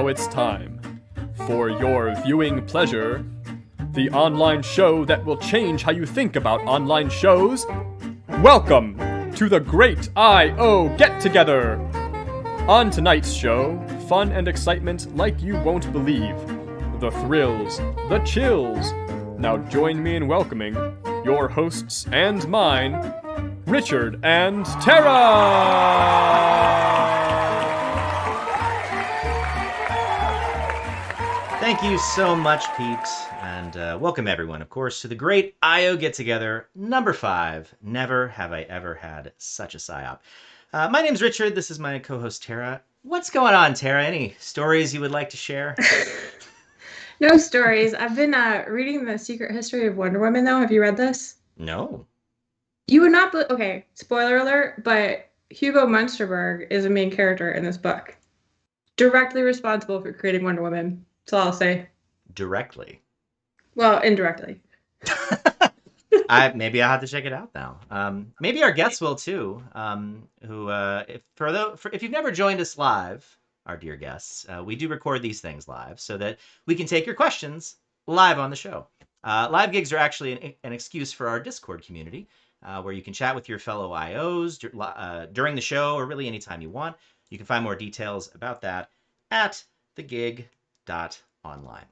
now it's time for your viewing pleasure, the online show that will change how you think about online shows. Welcome to the Great I.O. Get-Together! On tonight's show, fun and excitement like you won't believe. The thrills, the chills. Now join me in welcoming your hosts and mine, Richard and Tara! Thank you so much, Pete, and welcome everyone, of course, to the Great I.O. Get-Together, number 5. Never have I ever had such a PSYOP. My name's Richard. This is my co-host, Tara. What's going on, Tara? Any stories you would like to share? No stories. I've been reading The Secret History of Wonder Woman, though. Have you read this? No. You would not okay, spoiler alert, but Hugo Munsterberg is a main character in this book. Directly responsible for creating Wonder Woman. That's all I'll say. Directly? Well, indirectly. Maybe I'll have to check it out now. Maybe our guests will too. If you've never joined us live, our dear guests, we do record these things live so that we can take your questions live on the show. Live gigs are actually an excuse for our Discord community, where you can chat with your fellow IOs during the show or really anytime you want. You can find more details about that at thegig.online.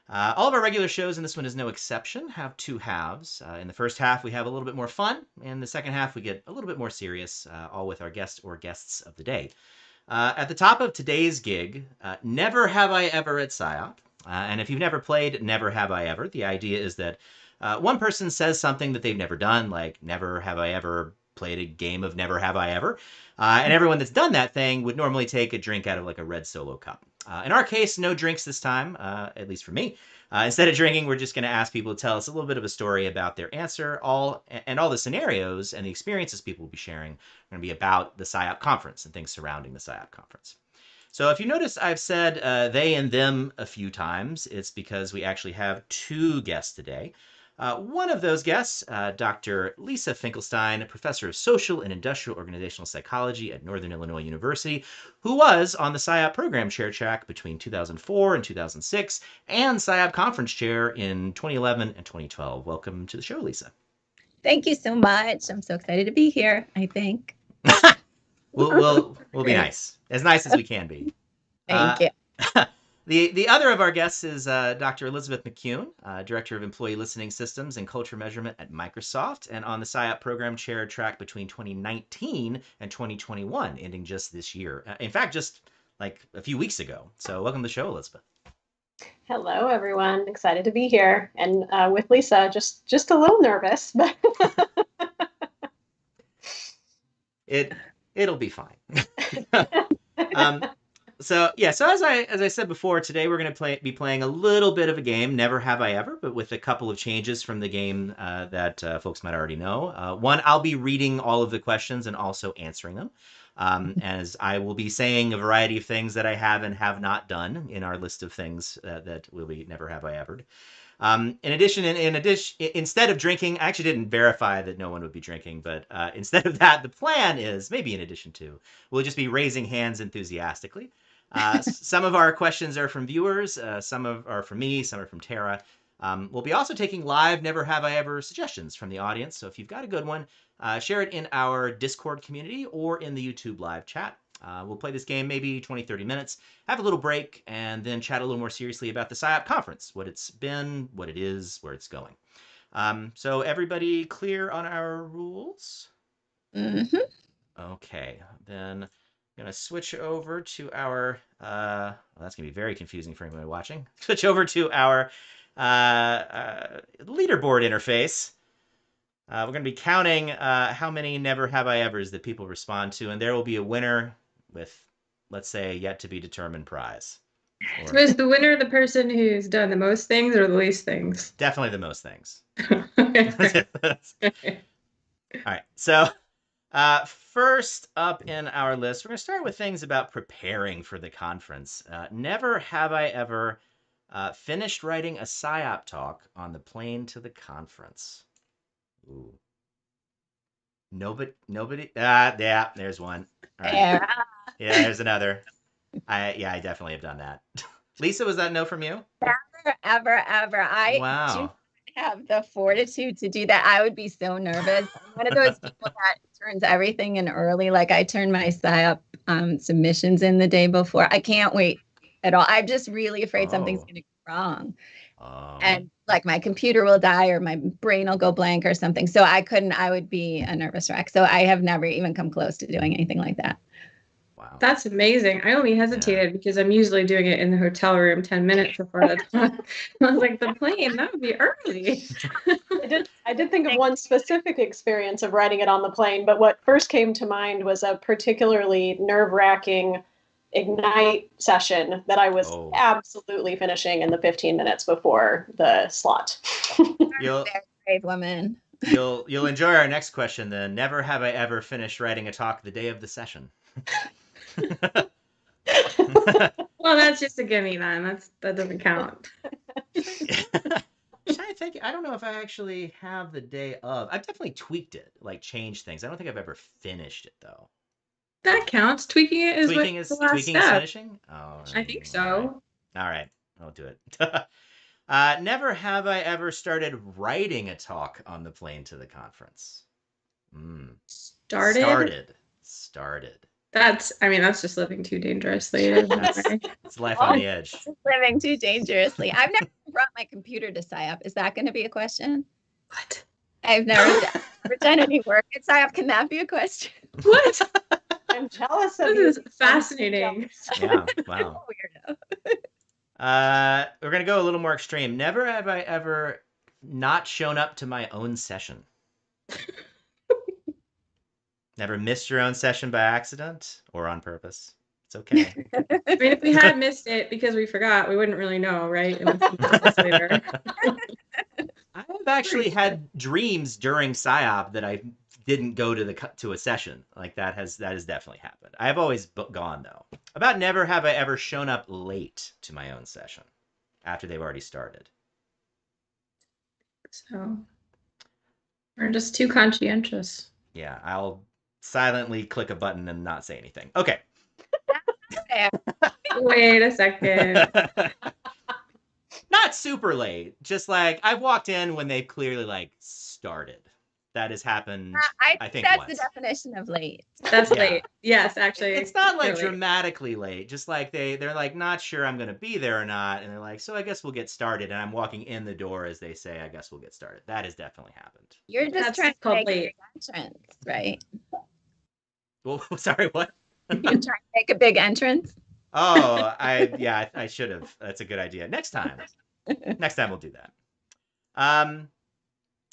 All of our regular shows, and this one is no exception, have two halves. In the first half, we have a little bit more fun. In the second half, we get a little bit more serious, all with our guest or guests of the day. At the top of today's gig, Never Have I Ever at SIOP. And if you've never played Never Have I Ever, the idea is that one person says something that they've never done, like never have I ever played a game of Never Have I Ever. And everyone that's done that thing would normally take a drink out of like a red Solo cup. In our case, no drinks this time, at least for me. Instead of drinking, we're just going to ask people to tell us a little bit of a story about their answer. All the scenarios and the experiences people will be sharing are going to be about the SIOP conference and things surrounding the SIOP conference. So if you notice, I've said they and them a few times. It's because we actually have two guests today. One of those guests, Dr. Lisa Finkelstein, professor of social and industrial organizational psychology at Northern Illinois University, who was on the SIOP program chair track between 2004 and 2006, and SIOP conference chair in 2011 and 2012. Welcome to the show, Lisa. Thank you so much. I'm so excited to be here, I think. We'll be nice as we can be. Thank you. The other of our guests is Dr. Elizabeth McCune, Director of Employee Listening Systems and Culture Measurement at Microsoft, and on the SIOP program chair track between 2019 and 2021, ending just this year. In fact, just like a few weeks ago. So welcome to the show, Elizabeth. Hello, everyone. Excited to be here. And with Lisa, just a little nervous, but it'll be fine. So as I said before, today we're going to be playing a little bit of a game, Never Have I Ever, but with a couple of changes from the game that folks might already know. One, I'll be reading all of the questions and also answering them, as I will be saying a variety of things that I have and have not done in our list of things that will be Never Have I Ever'd. In addition, instead of drinking, I actually didn't verify that no one would be drinking, but instead of that, the plan is, maybe in addition to, we'll just be raising hands enthusiastically. Some of our questions are from viewers, some are from me, some are from Tara. We'll be also taking live Never Have I Ever suggestions from the audience, so if you've got a good one, share it in our Discord community or in the YouTube live chat. We'll play this game maybe 20-30 minutes, have a little break, and then chat a little more seriously about the SIOP conference, what it's been, what it is, where it's going. So everybody clear on our rules? Mm-hmm. Okay, then I'm going to switch over to our, well, that's going to be very confusing for anybody watching. Switch over to our leaderboard interface. We're going to be counting how many Never Have I Evers that people respond to, and there will be a winner with, let's say, a yet to be determined prize. So is the winner the person who's done the most things or the least things? Definitely the most things. Okay. All right. So first up in our list, we're going to start with things about preparing for the conference. Never have I ever finished writing a PSYOP talk on the plane to the conference. Ooh. Nobody. Yeah, there's one. All right. Yeah, there's another. I definitely have done that. Lisa, was that no from you? Ever. I do Wow. not have the fortitude to do that. I would be so nervous. I'm one of those people that turns everything in early. Like I turn my SIOP submissions in the day before. I can't wait at all. I'm just really afraid something's Oh. going to go wrong. Oh. And like my computer will die or my brain will go blank or something. So I would be a nervous wreck. So I have never even come close to doing anything like that. Wow. That's amazing. I only hesitated because I'm usually doing it in the hotel room 10 minutes before the time. I was like, the plane, that would be early. I did think of one specific experience of writing it on the plane, but what first came to mind was a particularly nerve-wracking Ignite session that I was absolutely finishing in the 15 minutes before the slot. You'll Very brave woman. you'll enjoy our next question then. Never have I ever finished writing a talk the day of the session. Well, that's just a gimme then. That doesn't count. I think I don't know if I actually have the day of. I've definitely tweaked it, like changed things. I don't think I've ever finished it though. That counts. Tweaking it is Tweaking what is the last tweaking is step. finishing? Oh, I think all so. right. I'll do it. Never have I ever started writing a talk on the plane to the conference. Started? Started. That's just living too dangerously. It's life on the edge. Just living too dangerously. I've never brought my computer to SIOP. Is that going to be a question? What? I've never done any work at SIOP. Can that be a question? What? I'm jealous of you. This is fascinating. Yeah, wow. Weirdo. We're gonna go a little more extreme. Never have I ever not shown up to my own session. Never missed your own session by accident or on purpose. It's okay. I mean, if we had missed it because we forgot, we wouldn't really know, right? Later. I've actually had dreams during PSYOP that I didn't go to a session. Like that has definitely happened. I've always gone though. About never have I ever shown up late to my own session after they've already started. So we're just too conscientious. Yeah, I'll silently click a button and not say anything. Okay. Wait a second. Not super late. Just like I've walked in when they've clearly like started. That has happened. I think that's once. the definition of late. That's late. Yes, actually. It's not like late. dramatically late. Just like they're like not sure I'm gonna be there or not, and they're like, so I guess we'll get started. And I'm walking in the door as they say, I guess we'll get started. That has definitely happened. You're just trying to make a big entrance, right? Well, sorry, what? You're trying to make a big entrance. Oh, I should have. That's a good idea. Next time we'll do that.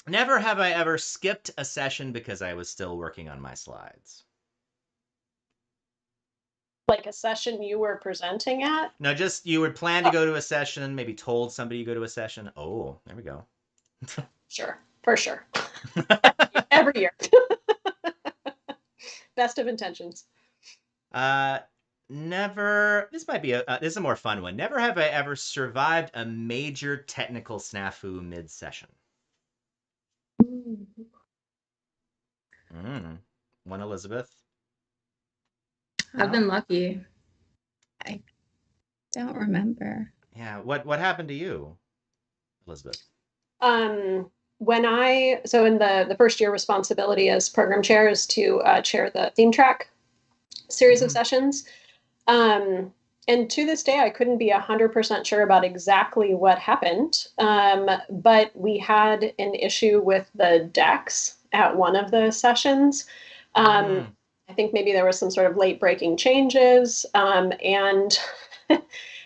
Never have I ever skipped a session because I was still working on my slides. Like a session you were presenting at? No, just you would plan to go to a session, maybe told somebody you go to a session. Oh, there we go. Sure, for sure. Every year. Best of intentions. Never. This might be this is a more fun one. Never have I ever survived a major technical snafu mid-session. One, Elizabeth. I've been lucky. I don't remember. Yeah. What happened to you, Elizabeth? So in the first year responsibility as program chair is to chair the theme track series of sessions. And to this day, I couldn't be 100% sure about exactly what happened. But we had an issue with the decks at one of the sessions. I think maybe there was some sort of late breaking changes. And then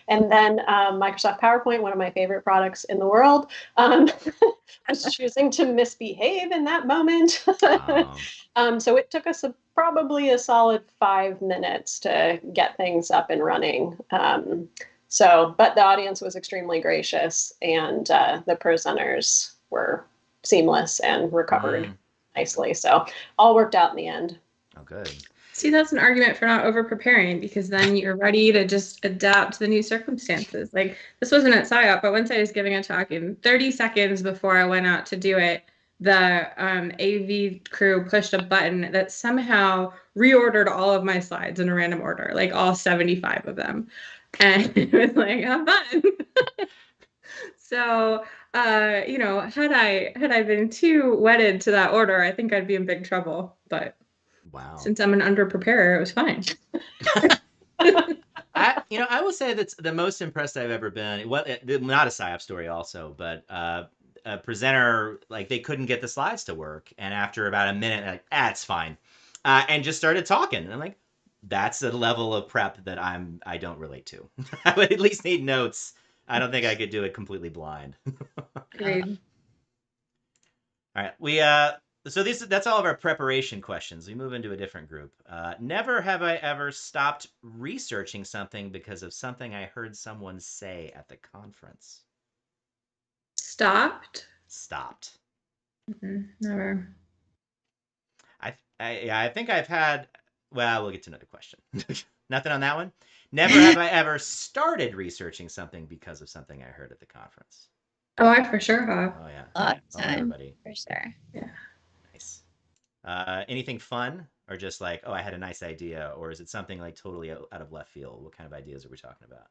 Microsoft PowerPoint, one of my favorite products in the world, was choosing to misbehave in that moment. So it took us probably a solid 5 minutes to get things up and running. But the audience was extremely gracious, and the presenters were seamless and recovered nicely. So all worked out in the end. Oh, good. See, that's an argument for not over preparing, because then you're ready to just adapt to the new circumstances. Like, this wasn't at SIOP, but once I was giving a talk, in 30 seconds before I went out to do it, the AV crew pushed a button that somehow reordered all of my slides in a random order, like all 75 of them. And it was like, have fun. So, had I been too wedded to that order, I think I'd be in big trouble. But Wow. since I'm an underpreparer, it was fine. I will say that's the most impressed I've ever been. Well, not a PSYOP story also, but a presenter, like, they couldn't get the slides to work. And after about a minute, like, it's fine. And just started talking. And I'm like, that's a level of prep that I don't relate to. I would at least need notes. I don't think I could do it completely blind. Agreed. All right. That's all of our preparation questions. We move into a different group. Never have I ever stopped researching something because of something I heard someone say at the conference. Stopped? Stopped. Never. I think I've had. Well, we'll get to another question. Nothing on that one. Never have I ever started researching something because of something I heard at the conference. Oh, I for sure have. Oh yeah. All the time. Everybody. For sure. Yeah. Nice. Anything fun, or just like, oh, I had a nice idea, or is it something like totally out of left field? What kind of ideas are we talking about?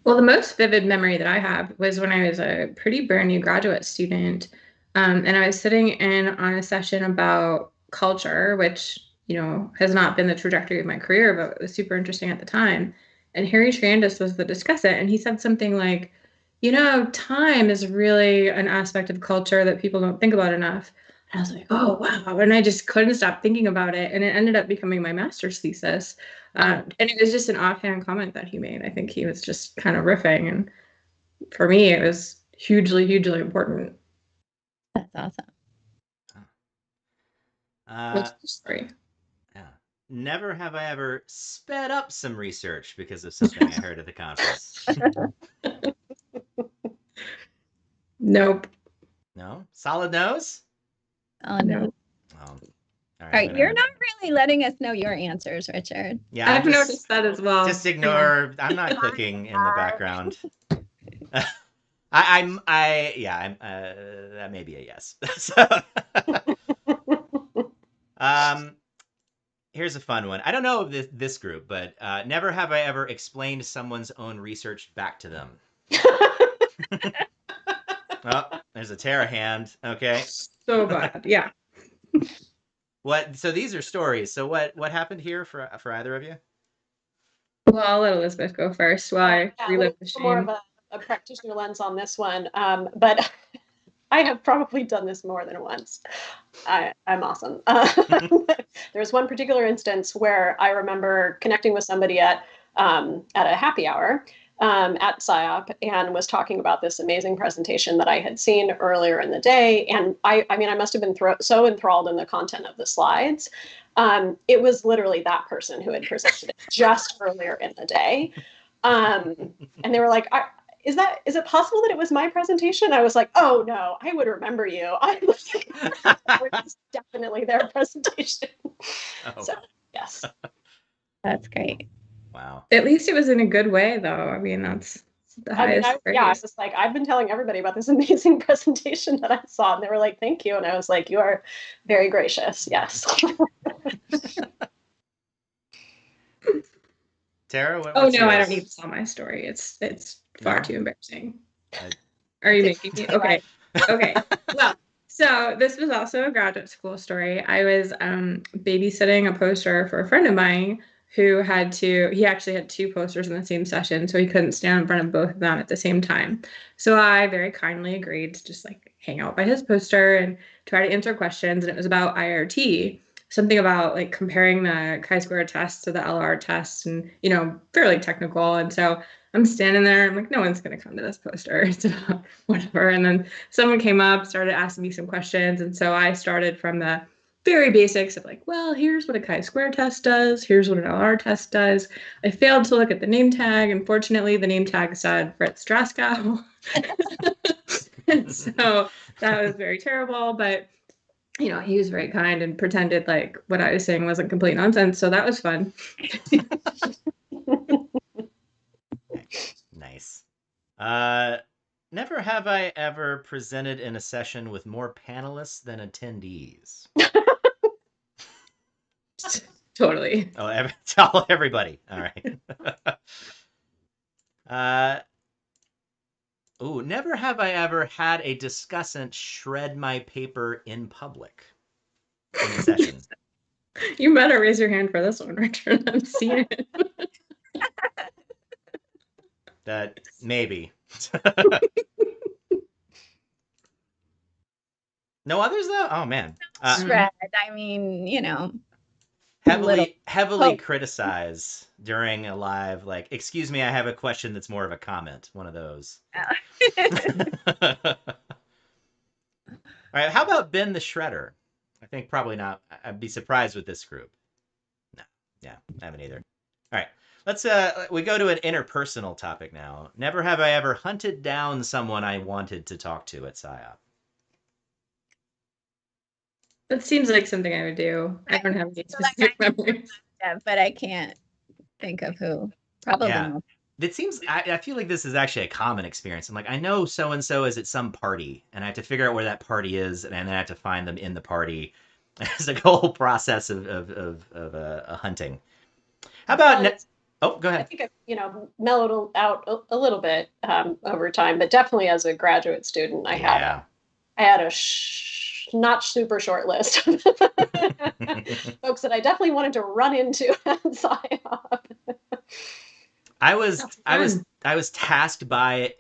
Well, the most vivid memory that I have was when I was a pretty brand new graduate student, and I was sitting in on a session about culture, which has not been the trajectory of my career, but it was super interesting at the time. And Harry Trandis was the discussant, and he said something like, time is really an aspect of culture that people don't think about enough. And I was like, oh, wow. And I just couldn't stop thinking about it. And it ended up becoming my master's thesis. And it was just an offhand comment that he made. I think he was just kind of riffing. And for me, it was hugely, hugely important. That's awesome. What's the story? Yeah. Never have I ever sped up some research because of something I heard at the conference. Nope. No? Solid nose? Oh, no. Oh. All right, you're not really letting us know your answers, Richard. Yeah, I've noticed that as well. Just ignore. I'm not clicking in the background. That may be a yes. Here's a fun one. I don't know this group, but never have I ever explained someone's own research back to them. Oh, there's a Tara hand. Okay. So bad. Yeah. What? So these are stories. So what happened here for either of you? Well, I'll let Elizabeth go first while I relive the shame. More of a practitioner lens on this one, but I have probably done this more than once. I'm awesome. There's one particular instance where I remember connecting with somebody at a happy hour at SIOP and was talking about this amazing presentation that I had seen earlier in the day. And I must have been so enthralled in the content of the slides. It was literally that person who had presented it just earlier in the day. And they were like, is it possible that it was my presentation? I was like, oh no, I would remember you. It's definitely their presentation. Oh. So yes. That's great. Wow. At least it was in a good way, though. I mean, that's the highest praise. Yeah, I was like, I've been telling everybody about this amazing presentation that I saw, and they were like, thank you. And I was like, you are very gracious. Yes. Tara, oh no, yours? I don't need to tell my story. It's far too embarrassing. Are you making me? Okay. Okay. Well, so this was also a graduate school story. I was babysitting a poster for a friend of mine who he actually had two posters in the same session, so he couldn't stand in front of both of them at the same time. So I very kindly agreed to just hang out by his poster and try to answer questions. And it was about IRT, something about comparing the chi-square test to the LR test, and fairly technical. And so I'm standing there, I'm like, no one's going to come to this poster. It's about whatever. And then someone came up, started asking me some questions. And so I started from the very basics of well, here's what a chi-square test does. Here's what an LR test does. I failed to look at the name tag. Unfortunately, the name tag said Fritz Draskow. And so that was very terrible. But, he was very kind and pretended what I was saying wasn't complete nonsense. So that was fun. Nice. Never have I ever presented in a session with more panelists than attendees. Totally. Oh, everybody. All right. Never have I ever had a discussant shred my paper in public in a session. You better raise your hand for this one, Richard. I'm seeing it. That maybe. No others though? Oh man. Shred. I mean, you know, Heavily poke. criticize during a live, like, excuse me, I have a question that's more of a comment. One of those. All right, how about Ben the Shredder? I think probably not. I'd be surprised with this group. No, yeah, I haven't either. All right, let's we go to an interpersonal topic now. Never have I ever hunted down someone I wanted to talk to at SIOP. That seems like something I would do. I don't have any specific memories. Yeah, but I can't think of who. Probably Yeah. not. It seems, I feel like this is actually a common experience. I'm like, I know so-and-so is at some party, and I have to figure out where that party is, and then I have to find them in the party. It's like a whole process of hunting. How about, oh, go I ahead. think I've, mellowed out a little bit over time, but definitely as a graduate student, I had a not super short list of folks that I definitely wanted to run into at SIOP. I was tasked by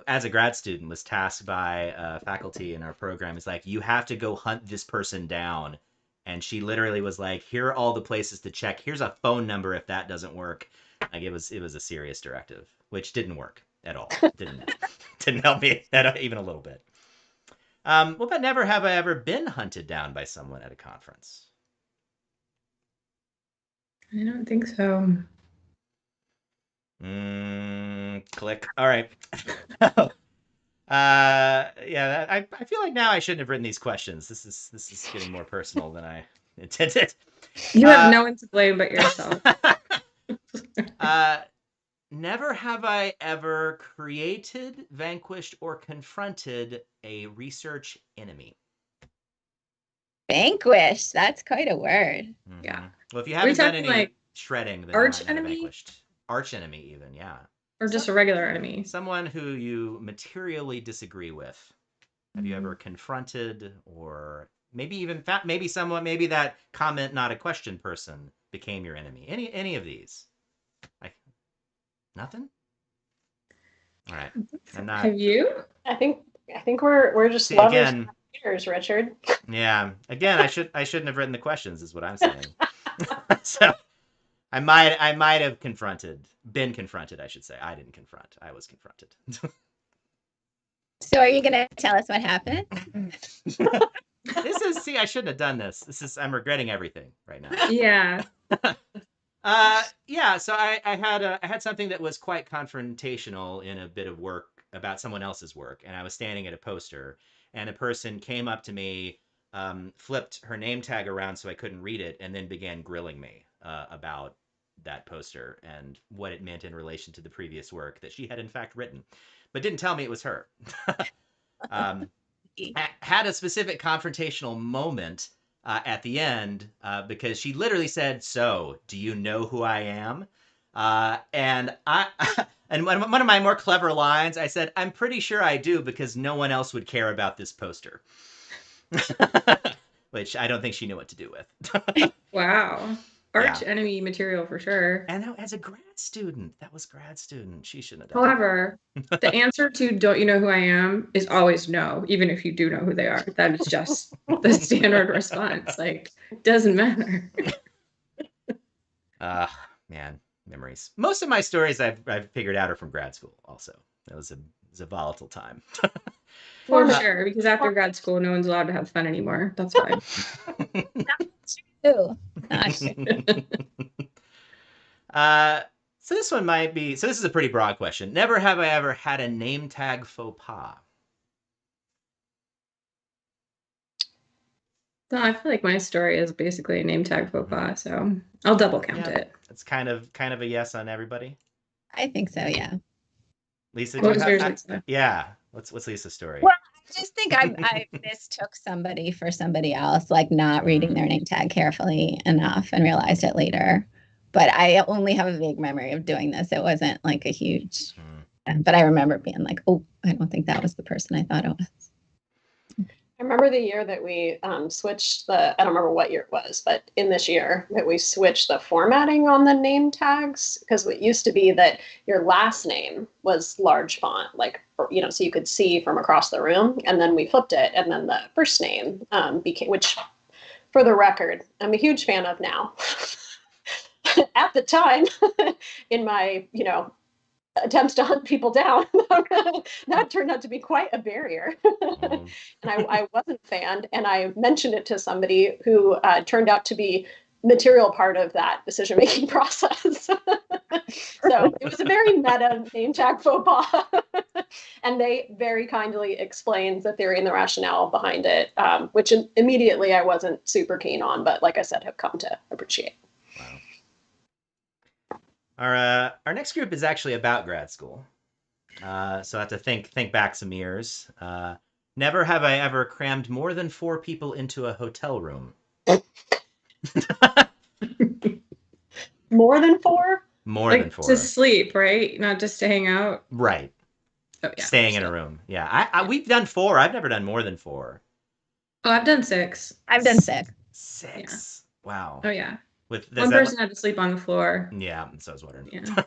as a grad student was tasked by faculty in our program. It's like, you have to go hunt this person down, and she literally was like, here are all the places to check. Here's a phone number if that doesn't work. Like, it was a serious directive, which didn't work at all. Didn't help me even a little bit. Well, but never have I ever been hunted down by someone at a conference. I don't think so. Click. All right. Yeah, I feel like now I shouldn't have written these questions. This is getting more personal than I intended. You have no one to blame but yourself. Never have I ever created, vanquished, or confronted a research enemy. Vanquished. That's quite a word. Mm-hmm. Yeah. Well, if you haven't done any like shredding, then arch you might not have enemy? vanquished. Arch enemy, even, yeah. Or just a regular enemy. Someone who you materially disagree with. Have you ever confronted, or maybe even maybe that comment not a question person became your enemy? Any of these? Like, nothing? All right. I'm not. Have you? I think we're just lovers and haters, Richard. Yeah. Again, I shouldn't have written the questions, is what I'm saying. So I might have been confronted, I should say. I didn't confront. I was confronted. So are you going to tell us what happened? I shouldn't have done this. I'm regretting everything right now. Yeah. Yeah, so I had something that was quite confrontational in a bit of work about someone else's work, and I was standing at a poster, and a person came up to me, flipped her name tag around so I couldn't read it, and then began grilling me about that poster and what it meant in relation to the previous work that she had in fact written, but didn't tell me it was her. Had a specific confrontational moment at the end because she literally said, "So, do you know who I am?" And and one of my more clever lines, I said, "I'm pretty sure I do because no one else would care about this poster." Which I don't think she knew what to do with. Wow. Arch enemy material for sure. And as a grad student, she shouldn't have done However, the answer to "don't you know who I am" is always no, even if you do know who they are. That is just the standard response. Like, doesn't matter. Man, memories. Most of my stories I've figured out are from grad school. Also, it was a volatile time. For sure, because after grad school, no one's allowed to have fun anymore. That's why. Ooh. So this one might be. So this is a pretty broad question. Never have I ever had a name tag faux pas. So I feel like my story is basically a name tag faux pas, so I'll double count it. It's kind of a yes on everybody. I think so, yeah. Lisa, do What you was have? yours, Lisa? Yeah. What's Lisa's story? Well, I just think I mistook somebody for somebody else, like not reading their name tag carefully enough and realized it later. But I only have a vague memory of doing this. It wasn't like a huge, but I remember being like, oh, I don't think that was the person I thought it was. I remember the year that we switched I don't remember what year it was, but in this year that we switched the formatting on the name tags, because it used to be that your last name was large font, like, so you could see from across the room. And then we flipped it. And then the first name became, which for the record, I'm a huge fan of now. At the time, in my, attempts to hunt people down, that turned out to be quite a barrier. And I wasn't a fan, and I mentioned it to somebody who turned out to be material part of that decision-making process. So it was a very meta name tag faux pas. And they very kindly explained the theory and the rationale behind it, which immediately I wasn't super keen on, but like I said, have come to appreciate. Wow. Our next group is actually about grad school. So I have to think back some years. Never have I ever crammed more than 4 people into a hotel room. More than 4? More than 4. To sleep, right? Not just to hang out. Right. Oh, yeah. Staying in a room. Yeah. We've done 4. I've never done more than 4. Oh, I've done 6. I've done 6. 6. Yeah. Wow. Oh yeah. With one person had to sleep on the floor. Yeah, so I was wondering. Yeah.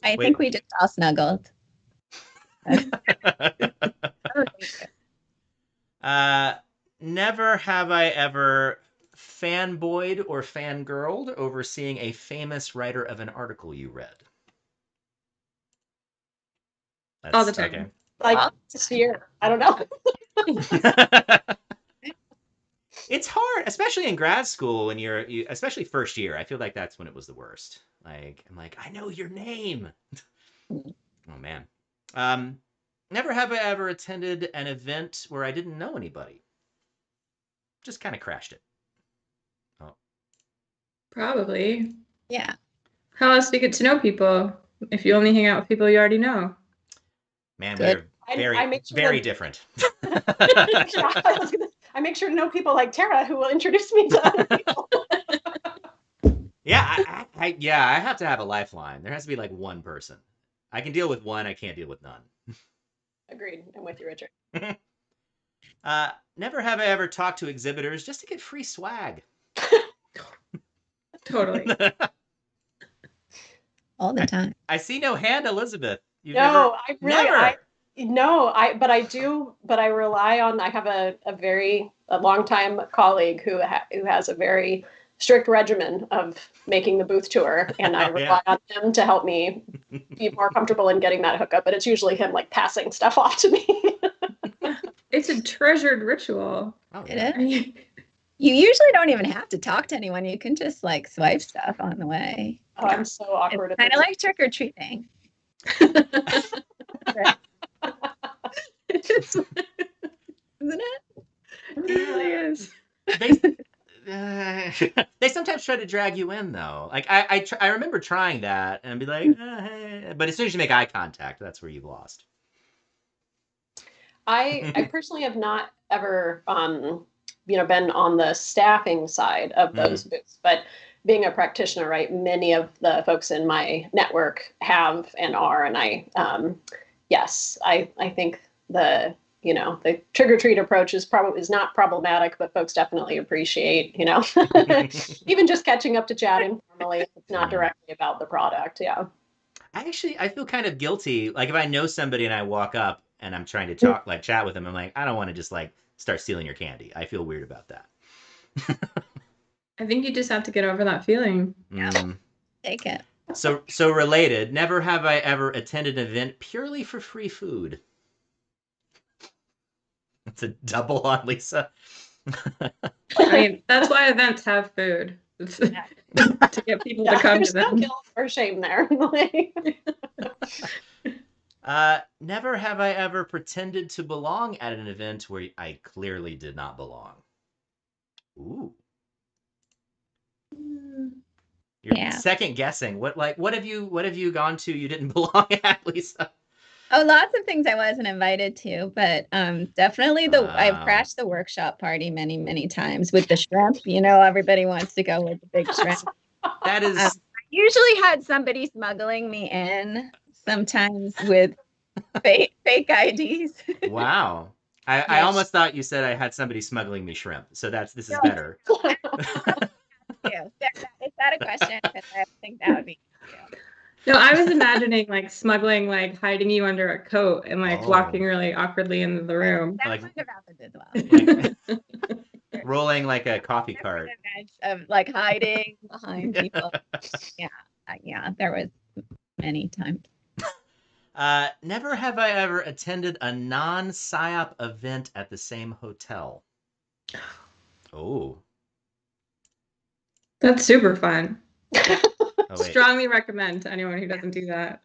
I think we just all snuggled. Never have I ever fanboyed or fangirled over seeing a famous writer of an article you read. All the time. Okay. Like this year. I don't know. It's hard, especially in grad school when especially first year. I feel like that's when it was the worst. Like, I'm like, I know your name. Oh man. Never have I ever attended an event where I didn't know anybody. Just kind of crashed it. Oh. Probably. Yeah. How else do you get to know people if you only hang out with people you already know? Man, Good. we're very different. I make sure to know people like Tara who will introduce me to other people. Yeah, I have to have a lifeline. There has to be like one person. I can deal with one. I can't deal with none. Agreed. I'm with you, Richard. Never have I ever talked to exhibitors just to get free swag. Totally. All the time. I see no hand, Elizabeth. No, never. But I rely on, I have a longtime colleague who has a very strict regimen of making the booth tour, and I rely on him to help me be more comfortable in getting that hookup, but it's usually him like passing stuff off to me. It's a treasured ritual. Oh, It is. You usually don't even have to talk to anyone. You can just like swipe stuff on the way. Oh, I'm so awkward. It's kind of like trick or treating. Isn't it? It really is. They sometimes try to drag you in, though. Like I remember trying that and be like, hey. But as soon as you make eye contact, that's where you've lost. I personally have not ever, been on the staffing side of those booths, but being a practitioner, right, many of the folks in my network have and are, and I think the trick or treat approach is not problematic, but folks definitely appreciate, even just catching up to chat informally. It's not directly about the product. Yeah. I feel kind of guilty. Like if I know somebody and I walk up and I'm trying to chat with them, I'm like, I don't want to just like start stealing your candy. I feel weird about that. I think you just have to get over that feeling. Yeah. Take it. So related, never have I ever attended an event purely for free food. It's a double on Lisa. I mean, that's why events have food. To get people to come to them. No guilt or shame there. Never have I ever pretended to belong at an event where I clearly did not belong. Ooh. You're second guessing. What have you gone to you didn't belong at, Lisa? Oh, lots of things I wasn't invited to, but definitely I've crashed the workshop party many, many times with the shrimp. You know, everybody wants to go with the big shrimp. That is. I usually had somebody smuggling me in, sometimes with fake IDs. Wow. I almost thought you said I had somebody smuggling me shrimp. So this is better. Is that a question? Because I think that would be. No, I was imagining like smuggling, like hiding you under a coat and like walking really awkwardly into the room. That would have happened as well. Like, rolling like a coffee cart. Of like hiding behind people. Yeah, there was many times. Never have I ever attended a non-SIOP event at the same hotel. Oh. That's super fun. Oh, strongly recommend to anyone who doesn't do that.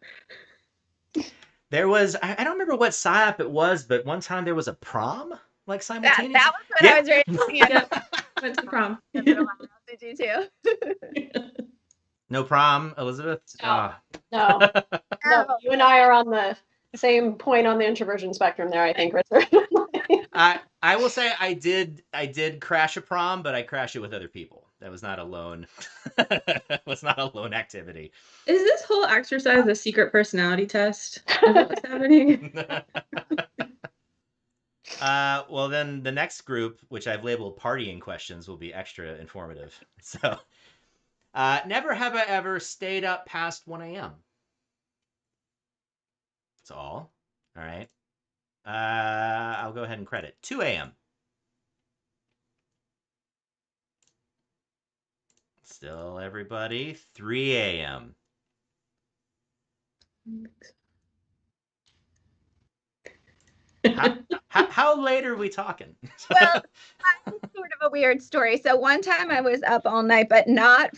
There was, I don't remember what SIOP it was, but one time there was a prom, like simultaneously. That was what I was ready to went to prom. Did you too? No prom, Elizabeth? No. No, you and I are on the same point on the introversion spectrum there, I think, Richard. I will say I did crash a prom, but I crashed it with other people. That was not a lone activity. Is this whole exercise a secret personality test? Is that what's happening? Well, then the next group, which I've labeled partying questions, will be extra informative. So, never have I ever stayed up past 1 a.m. That's all. All right. I'll go ahead and credit 2 a.m. Still everybody. 3 a.m. How late are we talking? Well, that's sort of a weird story. So one time I was up all night, but not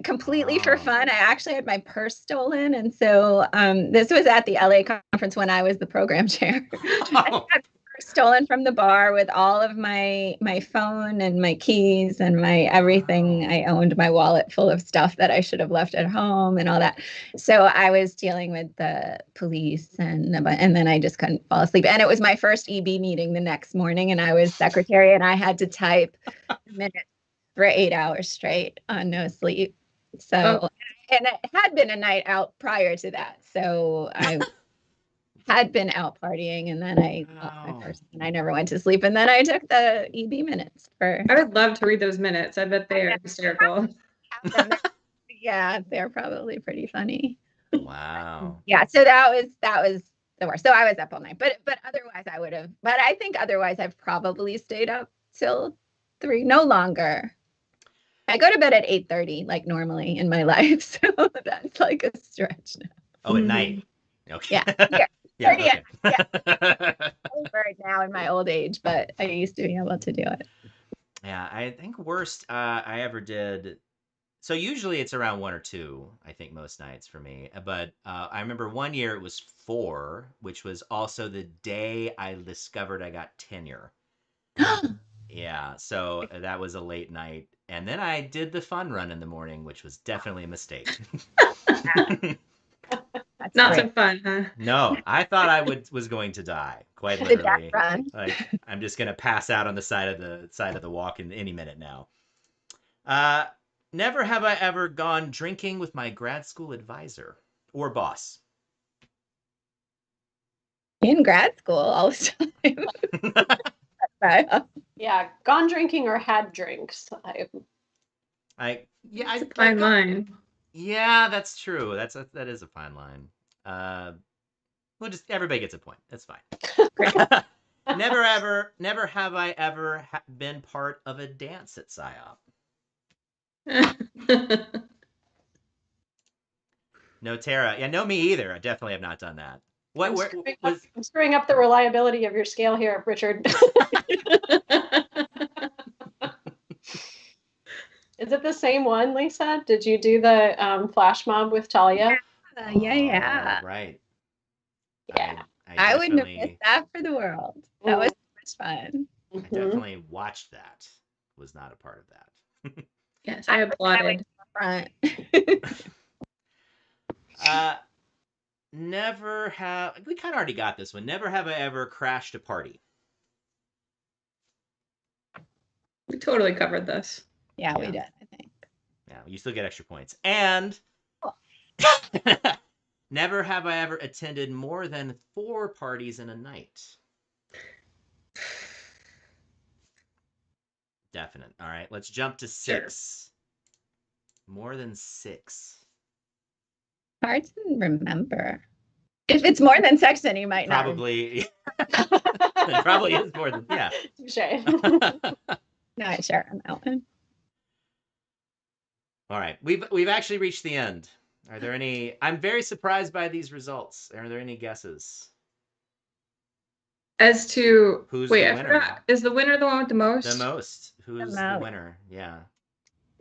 completely for fun. I actually had my purse stolen. And so this was at the LA conference when I was the program chair. I had my purse stolen from the bar with all of my phone and my keys and my everything. I owned my wallet full of stuff that I should have left at home and all that. So I was dealing with the police and then I just couldn't fall asleep. And it was my first EB meeting the next morning and I was secretary and I had to type minutes for 8 hours straight on no sleep. So, and it had been a night out prior to that. So I had been out partying and then I lost my purse and I never went to sleep. And then I took the EB minutes I would love to read those minutes. I bet they are hysterical. Yeah, they're probably pretty funny. Wow. Yeah, so that was the worst. So I was up all night. But otherwise I would have, but I think otherwise I've probably stayed up till 3, no longer. I go to bed at 8:30, like normally in my life. So that's like a stretch now. Oh, at night. Okay. Yeah. Okay. I'm bird now in my old age, but I used to be able to do it. Yeah, I think worst I ever did. So usually it's around 1 or 2, I think most nights for me. But I remember one year it was 4, which was also the day I discovered I got tenure. Yeah, so that was a late night. And then I did the fun run in the morning, which was definitely a mistake. That's not so fun, huh? No, I thought I was going to die, quite literally. Like I'm just gonna pass out on the side of the walk in any minute now. Never have I ever gone drinking with my grad school advisor or boss. In grad school all the time. Yeah, gone drinking or had drinks. It's a fine line. Yeah, that's true. That is a fine line. Well, just everybody gets a point. That's fine. Never have I ever been part of a dance at SIOP. No, Tara. Yeah, no, me either. I definitely have not done that. I'm screwing up the reliability of your scale here, Richard. Is it the same one, Lisa? Did you do the flash mob with Talia? Yeah. Right. Yeah. I wouldn't have missed that for the world. That was so much fun. I definitely watched that. Was not a part of that. Yes, I applauded. we kind of already got this one. Never have I ever crashed a party. We totally covered this. Yeah, we did, I think. Yeah, you still get extra points. And never have I ever attended more than 4 parties in a night. Definite. All right, let's jump to 6. Sure. More than 6. Hard to remember. If it's more than 6, then you might probably. It probably is more than, yeah. Touché. Not sure on that one. All right, we've actually reached the end. Are there any? I'm very surprised by these results. Are there any guesses? As to who's wait, the I winner? forgot. Is the winner the one with the most? The most. Who's the winner? Yeah.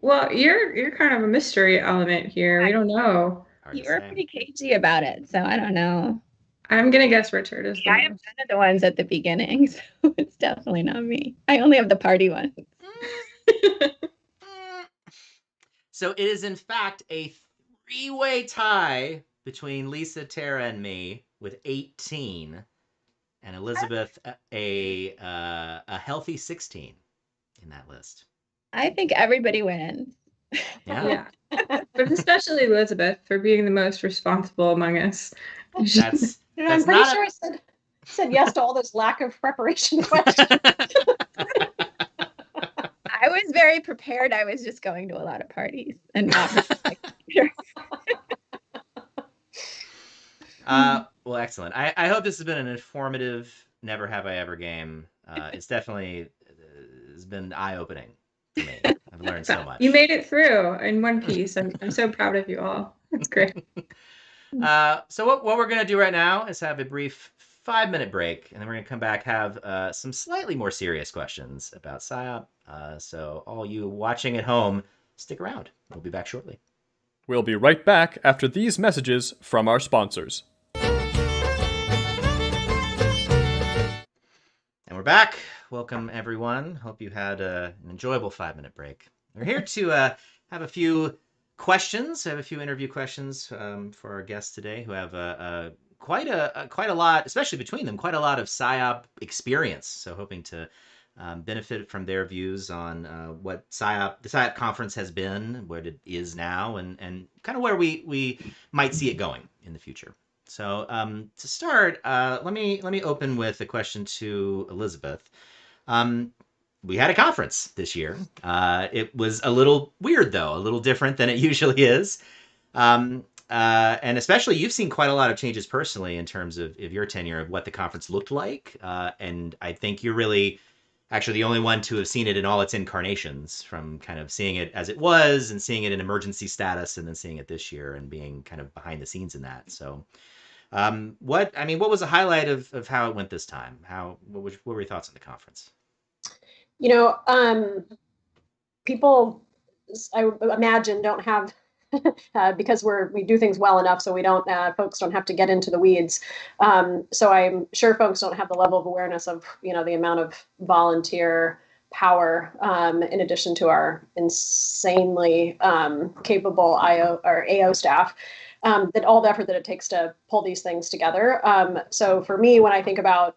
Well, you're kind of a mystery element here. We don't know. You were pretty cagey about it, so I don't know. I'm gonna guess Richard is. I am one of the ones at the beginning, so it's definitely not me. I only have the party ones. So it is in fact a 3-way tie between Lisa, Tara, and me with 18, and Elizabeth a healthy 16 in that list. I think everybody wins. Yeah. But especially Elizabeth for being the most responsible among us. That's I'm pretty sure I said yes to all those lack of preparation questions. I was very prepared. I was just going to a lot of parties and not well, excellent. I hope this has been an informative Never Have I Ever game. It's definitely has been eye-opening for me. I've learned so much. You made it through in one piece. I'm so proud of you all. That's great. So what we're going to do right now is have a brief 5-minute break, and then we're going to come back, have some slightly more serious questions about SIOP. So all you watching at home, stick around. We'll be back shortly. We'll be right back after these messages from our sponsors. And we're back. Welcome, everyone. Hope you had an enjoyable 5-minute break. We're here to have a few questions. I have a few interview questions for our guests today who have quite a lot, especially between them, quite a lot of SIOP experience. So hoping to benefit from their views on what the SIOP conference has been, what it is now, and kind of where we might see it going in the future. So to start, let me open with a question to Elizabeth. We had a conference this year. It was a little weird, though, a little different than it usually is. And especially, you've seen quite a lot of changes personally in terms of your tenure of what the conference looked like. And I think you're really actually the only one to have seen it in all its incarnations, from kind of seeing it as it was and seeing it in emergency status and then seeing it this year and being kind of behind the scenes in that. So what was the highlight of how it went this time? What were your thoughts on the conference? People, I imagine, don't have because we do things well enough, so we don't folks don't have to get into the weeds. So I'm sure folks don't have the level of awareness of the amount of volunteer power, in addition to our insanely capable AO staff. That all the effort that it takes to pull these things together. So for me, when I think about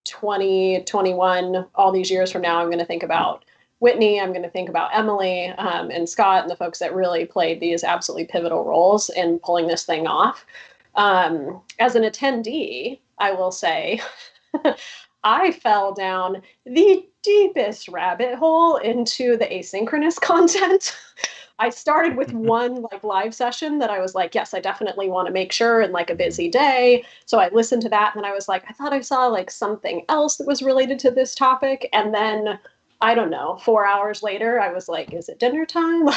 2021, all these years from now, I'm going to think about Whitney, I'm going to think about Emily and Scott and the folks that really played these absolutely pivotal roles in pulling this thing off. As an attendee, I will say, I fell down the deepest rabbit hole into the asynchronous content. I started with one live session that I was like, yes, I definitely want to make sure in a busy day. So I listened to that and then I was like, I thought I saw something else that was related to this topic. And then I don't know, 4 hours later, I was like, is it dinner time?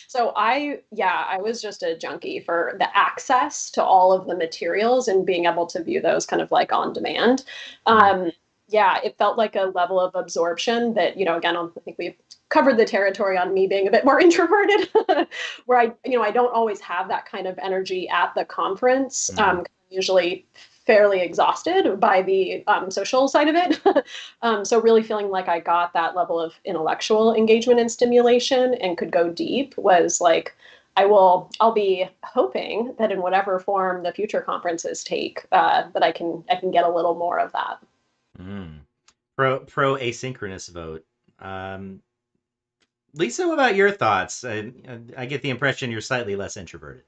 So I was just a junkie for the access to all of the materials and being able to view those kind of on demand. It felt like a level of absorption that, again, I think we've covered the territory on me being a bit more introverted, where I don't always have that kind of energy at the conference. Usually fairly exhausted by the social side of it. So really feeling like I got that level of intellectual engagement and stimulation and could go deep was I'll be hoping that in whatever form the future conferences take, that I can get a little more of that. Pro asynchronous vote. Lisa, what about your thoughts? I get the impression you're slightly less introverted.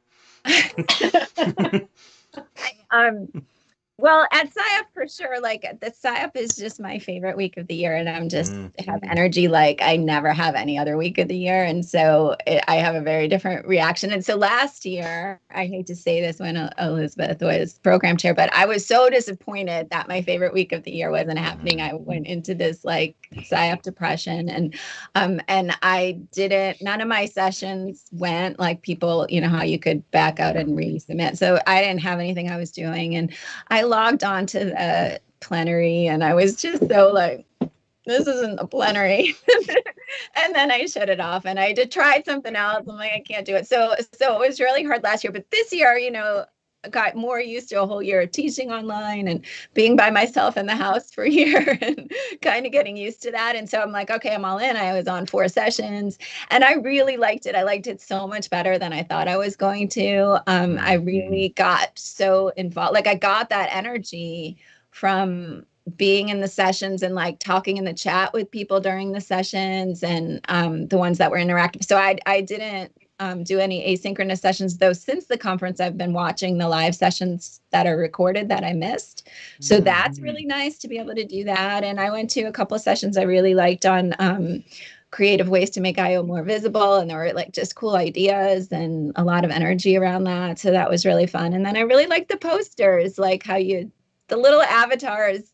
Well, at SIOP for sure, like the SIOP is just my favorite week of the year, and I'm just have energy like I never have any other week of the year, and so I have a very different reaction. And so last year, I hate to say this when Elizabeth was program chair, but I was so disappointed that my favorite week of the year wasn't happening. I went into this like SIOP depression, and I didn't. None of my sessions went. Like people, you know how you could back out and resubmit, so I didn't have anything I was doing, and I logged on to the plenary and I was just so like, this isn't a plenary. And then I shut it off and I did try something else. I'm like, I can't do it. So it was really hard last year, but this year, you know, I got more used to a whole year of teaching online and being by myself in the house for a year and kind of getting used to that. And so I'm like, okay, I'm all in. I was on 4 sessions and I really liked it. I liked it so much better than I thought I was going to. I really got so involved. Like I got that energy from being in the sessions and like talking in the chat with people during the sessions and the ones that were interactive. So I didn't do any asynchronous sessions, though. Since the conference, I've been watching the live sessions that are recorded that I missed. So that's really nice to be able to do that. And I went to a couple of sessions I really liked on creative ways to make IO more visible. And there were like just cool ideas and a lot of energy around that. So that was really fun. And then I really liked the posters, like how the little avatars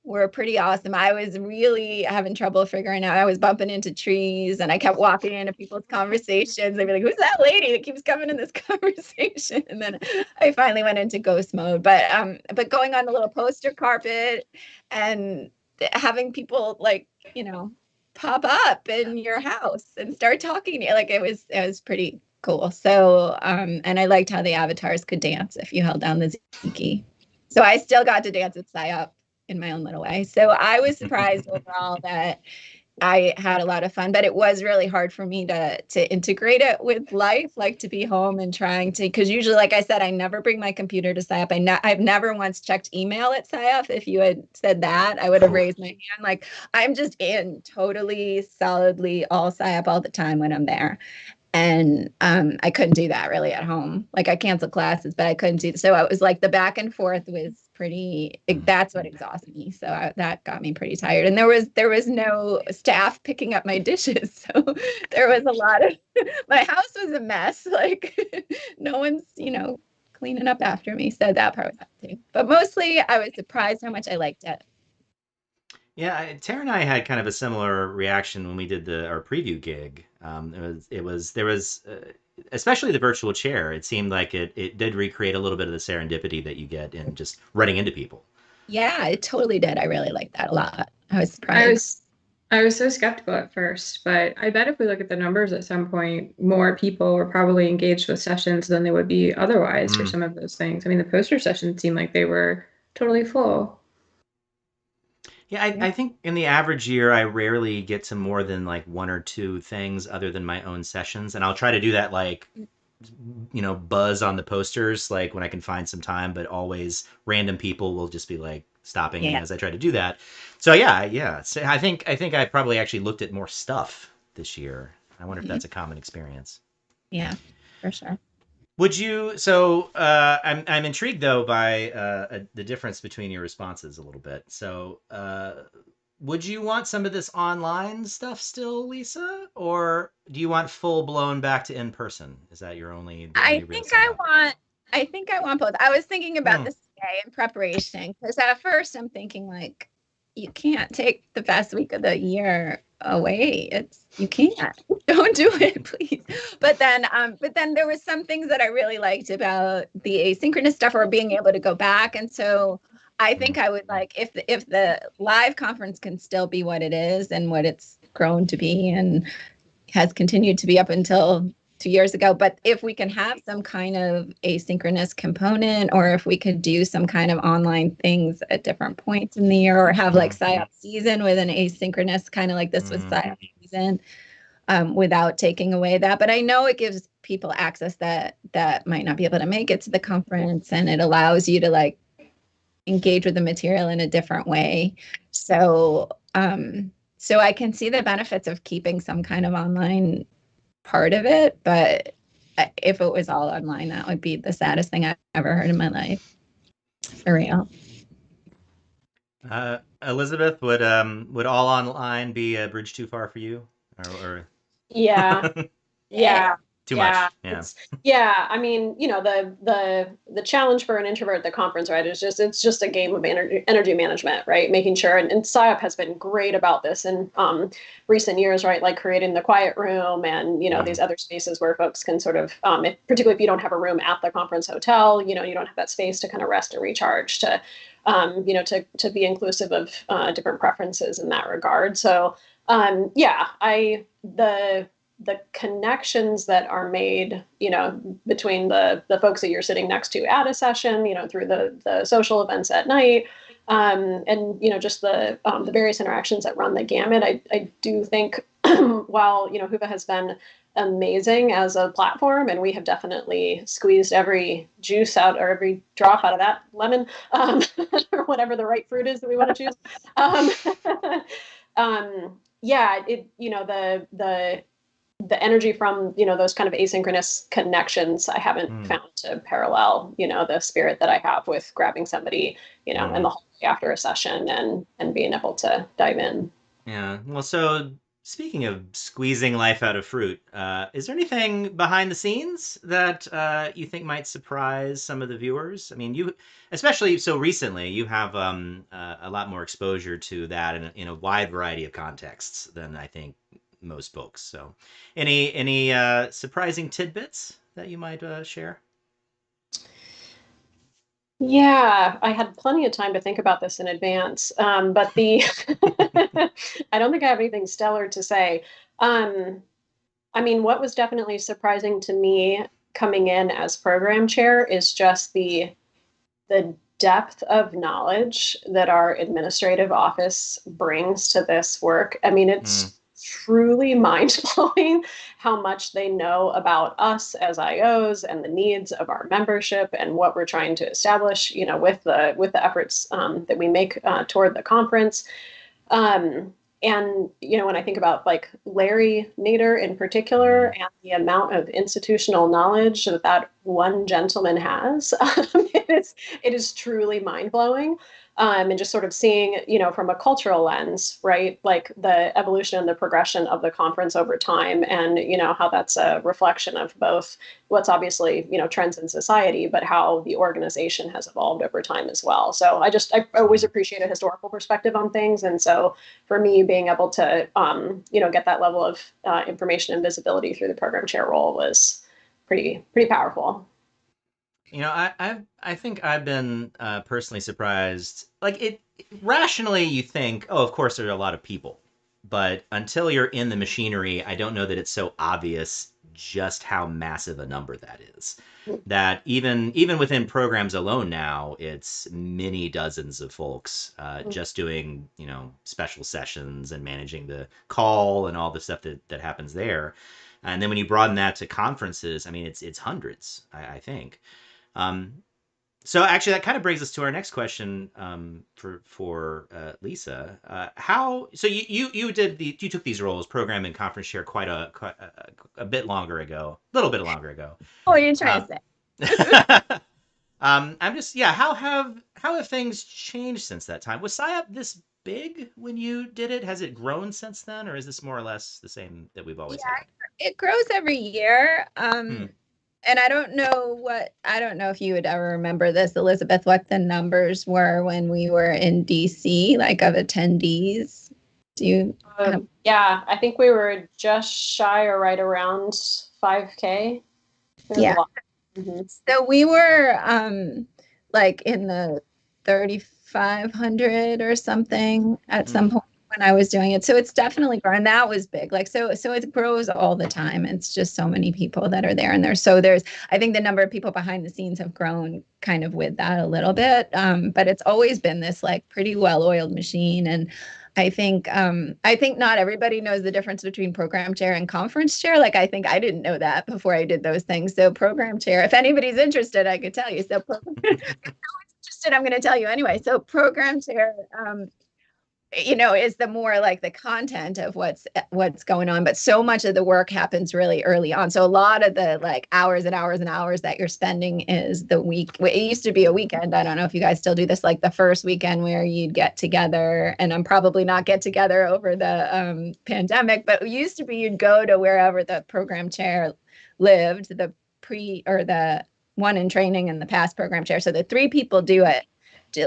were pretty awesome. I was really having trouble figuring out. I was bumping into trees and I kept walking into people's conversations. They'd be like, who's that lady that keeps coming in this conversation? And then I finally went into ghost mode. But going on the little poster carpet and having people like, you know, pop up in your house and start talking to you, like it was pretty cool. So and I liked how the avatars could dance if you held down the Z key. So I still got to dance with SIOP in my own little way. So I was surprised overall that I had a lot of fun, but it was really hard for me to integrate it with life, like to be home and trying to, because usually, like I said, I never bring my computer to SIOP. I've never once checked email at SIOP. If you had said that, I would have raised my hand. Like I'm just in totally solidly all SIOP all the time when I'm there. And I couldn't do that really at home. Like I canceled classes, but I couldn't do. So it was like the back and forth was that's what exhausted me. So that got me pretty tired. And there was no staff picking up my dishes. So there was a lot of, my house was a mess. Like no one's, you know, cleaning up after me. So that part was hard too. But mostly I was surprised how much I liked it. Yeah, Tara and I had kind of a similar reaction when we did our preview gig. There was especially the virtual chair. It seemed like it did recreate a little bit of the serendipity that you get in just running into people. Yeah, it totally did. I really liked that a lot. I was surprised. I was so skeptical at first, but I bet if we look at the numbers at some point, more people were probably engaged with sessions than they would be otherwise for some of those things. I mean, the poster sessions seemed like they were totally full. Yeah, I think in the average year, I rarely get to more than like 1 or 2 things other than my own sessions. And I'll try to do that like, you know, buzz on the posters, like when I can find some time, but always random people will just be like stopping me as I try to do that. So yeah. So I think I probably actually looked at more stuff this year. I wonder if that's a common experience. Yeah, for sure. Would you? So I'm intrigued though by the difference between your responses a little bit. So would you want some of this online stuff still, Lisa, or do you want full blown back to in person? Is that your only? I think I want both. I was thinking about this today in preparation because at first I'm thinking like, you can't take the best week of the year away. You can't. Don't do it, please. But then there was some things that I really liked about the asynchronous stuff or being able to go back. And so I think I would like if the live conference can still be what it is and what it's grown to be and has continued to be up until 2 years ago. But if we can have some kind of asynchronous component, or if we could do some kind of online things at different points in the year, or have like SIOP season with an asynchronous kind of like this was SIOP season, without taking away that. But I know it gives people access that might not be able to make it to the conference, and it allows you to like engage with the material in a different way. So so I can see the benefits of keeping some kind of online part of it, but if it was all online, that would be the saddest thing I've ever heard in my life. For real. Elizabeth, would all online be a bridge too far for you, or Yeah. Yeah. too much? Yeah. I mean, the challenge for an introvert at the conference, right, is it's just a game of energy management, right? Making sure, and SIOP has been great about this in recent years, right? Like creating the quiet room and, these other spaces where folks can sort of, particularly if you don't have a room at the conference hotel, you don't have that space to kind of rest and recharge, to be inclusive of different preferences in that regard. So, the connections that are made, between the folks that you're sitting next to at a session, through the social events at night, and just the various interactions that run the gamut. I do think while Whova has been amazing as a platform, and we have definitely squeezed every juice out, or every drop out of that lemon, or whatever the right fruit is that we want to choose. The energy from those kind of asynchronous connections, I haven't found to parallel the spirit that I have with grabbing somebody in the hallway after a session and being able to dive in. Yeah. Well, so speaking of squeezing life out of fruit, is there anything behind the scenes that you think might surprise some of the viewers? I mean, you, especially so recently, you have a lot more exposure to that in a wide variety of contexts than I think most folks. So any surprising tidbits that you might share? Yeah, I had plenty of time to think about this in advance, but I don't think I have anything stellar to say. I mean, what was definitely surprising to me coming in as program chair is just the depth of knowledge that our administrative office brings to this work. I mean, it's truly mind-blowing how much they know about us as IOs and the needs of our membership and what we're trying to establish, with the efforts that we make toward the conference. And, when I think about like Larry Nader in particular, and the amount of institutional knowledge that one gentleman has, it is truly mind blowing. And just sort of seeing, from a cultural lens, right, like the evolution and the progression of the conference over time, and, how that's a reflection of both what's obviously, trends in society, but how the organization has evolved over time as well. So I always appreciate a historical perspective on things. And so for me, being able to, get that level of information and visibility through the program chair role was pretty powerful. I think I've been personally surprised. Like it rationally, you think, oh, of course, there are a lot of people, but until you're in the machinery, I don't know that it's so obvious just how massive a number that is. That even within programs alone now, it's many dozens of folks just doing special sessions and managing the call and all the stuff that happens there. And then when you broaden that to conferences, I mean, it's hundreds, I think. So actually, that kind of brings us to our next question for Lisa. So you took these roles, program and conference chair, quite a bit longer ago, a little bit longer ago. Oh, you're trying to say. I'm just how have things changed since that time? Was SIOP this big when you did it? Has it grown since then, or is this more or less the same that we've always had? It grows every year. And I don't know if you would ever remember this, Elizabeth, what the numbers were when we were in DC, like of attendees. Do you? Yeah, I think we were just shy or right around 5K. Yeah. So we were like in the 3,500 or something at some point when I was doing it. So it's definitely grown. That was big. Like, so it grows all the time. It's just so many people that are there. And I think the number of people behind the scenes have grown kind of with that a little bit. But it's always been this like pretty well-oiled machine. And I think not everybody knows the difference between program chair and conference chair. Like I think I didn't know that before I did those things. So program chair, if anybody's interested, I could tell you. So if no one's interested, I'm going to tell you anyway. So program chair, is the more like the content of what's going on, but so much of the work happens really early on. So a lot of the like hours and hours and hours that you're spending is the week. It used to be a weekend. I don't know if you guys still do this, like the first weekend where you'd get together, and I'm probably not get together over the pandemic, but it used to be you'd go to wherever the program chair lived, the one in training and the past program chair. So the 3 people do it.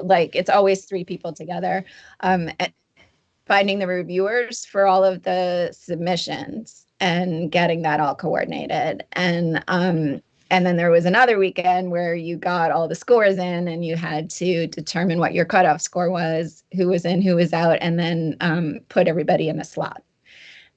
Like it's always 3 people together, finding the reviewers for all of the submissions and getting that all coordinated. And then there was another weekend where you got all the scores in and you had to determine what your cutoff score was, who was in, who was out, and then put everybody in a slot.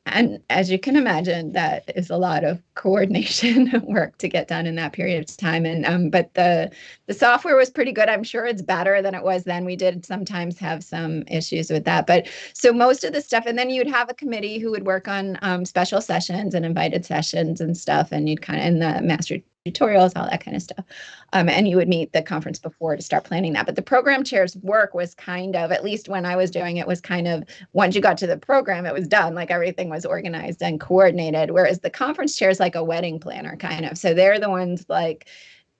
And as you can imagine, that is a lot of coordination work to get done in that period of time. And but the software was pretty good. I'm sure it's better than it was then. We did sometimes have some issues with that. But so most of the stuff, and then you'd have a committee who would work on special sessions and invited sessions and stuff. And you'd kind of in the master tutorials, all that kind of stuff. And you would meet the conference before to start planning that. But the program chair's work was kind of, at least when I was doing it, was kind of, once you got to the program, it was done. Like everything was organized and coordinated. Whereas the conference chair is like a wedding planner kind of. So they're the ones like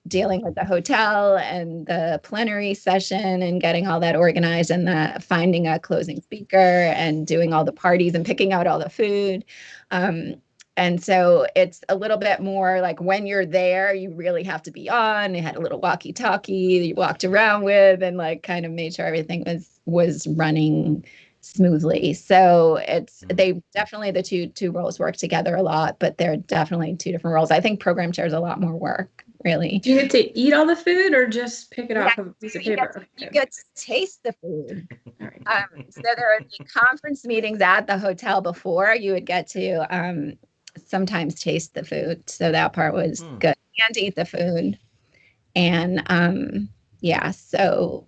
dealing with the hotel and the plenary session and getting all that organized, and the finding a closing speaker and doing all the parties and picking out all the food. And so it's a little bit more like when you're there, you really have to be on. They had a little walkie-talkie you walked around with and like kind of made sure everything was running smoothly. So they definitely, the two roles work together a lot, but they're definitely 2 different roles. I think program chair is a lot more work, really. Do you get to eat all the food or just pick it off of a piece of paper? You get to taste the food. All right. So there would be conference meetings at the hotel before. You would get to sometimes taste the food. So that part was good. And eat the food. And so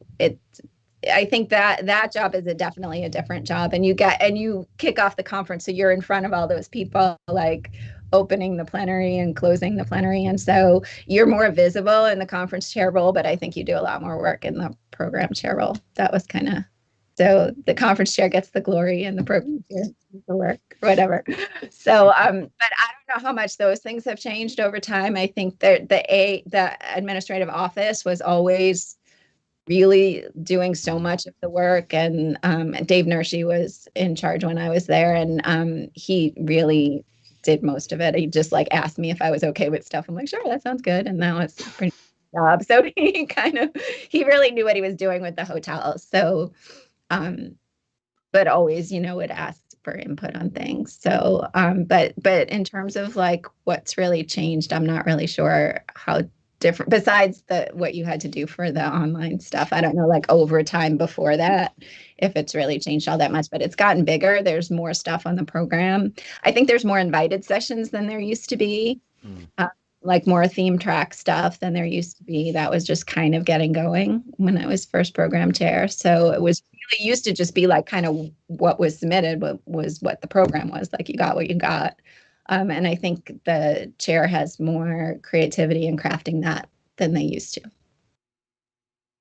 I think that job is definitely a different job. And you kick off the conference. So you're in front of all those people, like opening the plenary and closing the plenary. And so you're more visible in the conference chair role, but I think you do a lot more work in the program chair role. That was kind of, so the conference chair gets the glory and the program chair gets the work, whatever. So, but I don't know how much those things have changed over time. I think that the administrative office was always really doing so much of the work, and Dave Nershi was in charge when I was there, and he really did most of it. He just like asked me if I was okay with stuff. I'm like, sure, that sounds good, and that was pretty good job. So he really knew what he was doing with the hotels. So. But always, would ask for input on things. So, but in terms of like what's really changed, I'm not really sure how different, besides what you had to do for the online stuff. I don't know, like over time before that, if it's really changed all that much, but it's gotten bigger. There's more stuff on the program. I think there's more invited sessions than there used to be. Like more theme track stuff than there used to be. That was just kind of getting going when I was first program chair. So it was really used to just be like kind of what was submitted, was what the program was. Like you got what you got. And I think the chair has more creativity in crafting that than they used to.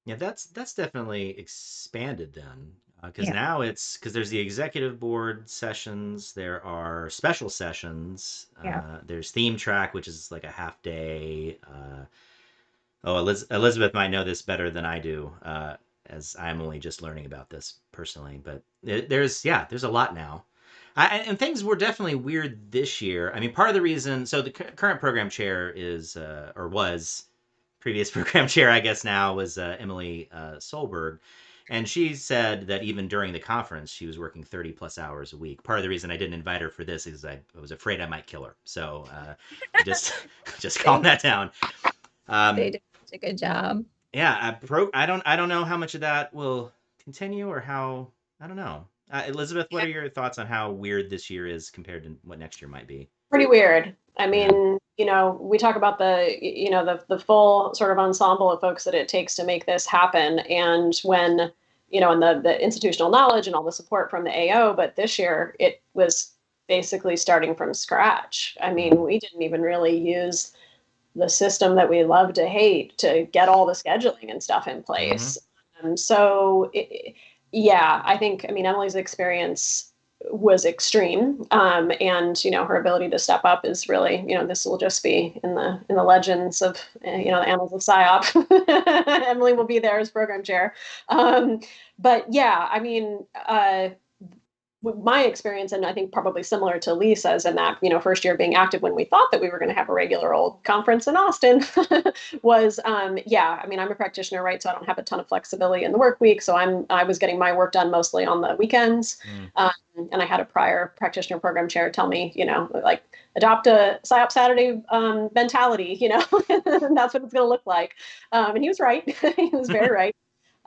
Yeah, that's definitely expanded then. Because now because there's the executive board sessions, there are special sessions, there's theme track, which is like a half day. Elizabeth might know this better than I do, as I'm only just learning about this personally. But there's a lot now. And things were definitely weird this year. I mean, part of the reason, so the current program chair is, or was, previous program chair, I guess now, was Emily Solberg. And she said that even during the conference, she was working 30 plus hours a week. Part of the reason I didn't invite her for this is I was afraid I might kill her. So just calm that down. They did such a good job. Yeah, I don't know how much of that will continue or how, I don't know. Elizabeth, what are your thoughts on how weird this year is compared to what next year might be? Pretty weird. I mean, we talk about the full sort of ensemble of folks that it takes to make this happen. And when and the institutional knowledge and all the support from the AO. But this year it was basically starting from scratch. I mean, we didn't even really use the system that we love to hate to get all the scheduling and stuff in place. So, yeah, I think, I mean, Emily's experience was extreme, and her ability to step up is really, this will just be in the legends of the annals of SIOP. Emily will be there as program chair, but yeah, I mean, my experience, and I think probably similar to Lisa's, in that first year being active when we thought that we were going to have a regular old conference in Austin, was yeah. I mean, I'm a practitioner, right? So I don't have a ton of flexibility in the work week. So I was getting my work done mostly on the weekends, and I had a prior practitioner program chair tell me, like, adopt a PSYOP Saturday mentality, and that's what it's going to look like. And he was right. He was very right.